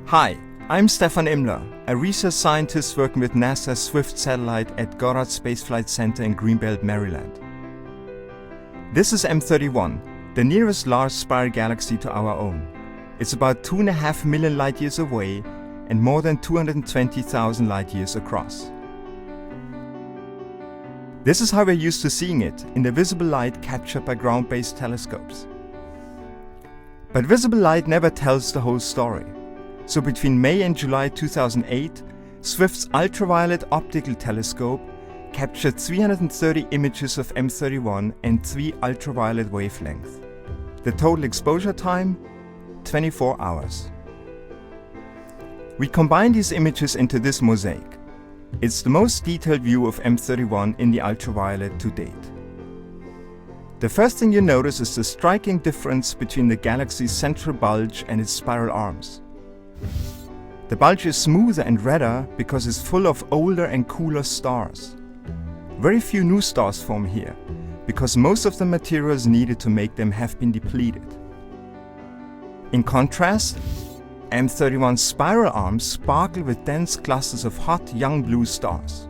Hi, I'm Stefan Imler, a research scientist working with NASA's Swift satellite at Goddard Space Flight Center in Greenbelt, Maryland. This is M31, the nearest large spiral galaxy to our own. It's about 2.5 million light-years away and more than 220,000 light-years across. This is how we're used to seeing it, in the visible light captured by ground-based telescopes. But visible light never tells the whole story. So between May and July 2008, Swift's Ultraviolet Optical Telescope captured 330 images of M31 and 3 ultraviolet wavelengths. The total exposure time? 24 hours. We combine these images into this mosaic. It's the most detailed view of M31 in the ultraviolet to date. The first thing you notice is the striking difference between the galaxy's central bulge and its spiral arms. The bulge is smoother and redder because it's full of older and cooler stars. Very few new stars form here, because most of the materials needed to make them have been depleted. In contrast, M31's spiral arms sparkle with dense clusters of hot young blue stars.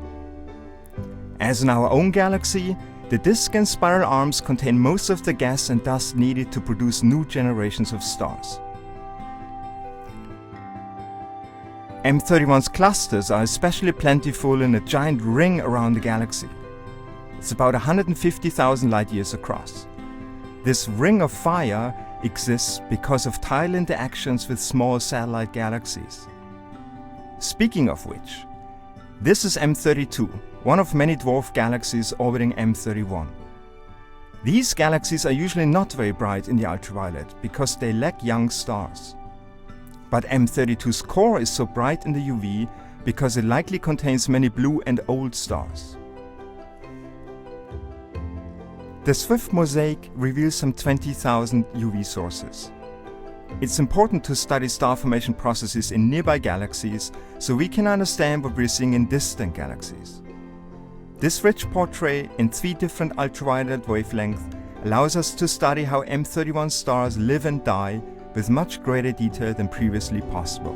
As in our own galaxy, the disk and spiral arms contain most of the gas and dust needed to produce new generations of stars. M31's clusters are especially plentiful in a giant ring around the galaxy. It's about 150,000 light-years across. This ring of fire exists because of tidal interactions with small satellite galaxies. Speaking of which, this is M32, one of many dwarf galaxies orbiting M31. These galaxies are usually not very bright in the ultraviolet because they lack young stars. But M32's core is so bright in the UV because it likely contains many blue and old stars. The Swift mosaic reveals some 20,000 UV sources. It's important to study star formation processes in nearby galaxies so we can understand what we're seeing in distant galaxies. This rich portrait in 3 different ultraviolet wavelengths allows us to study how M31 stars live and die with much greater detail than previously possible.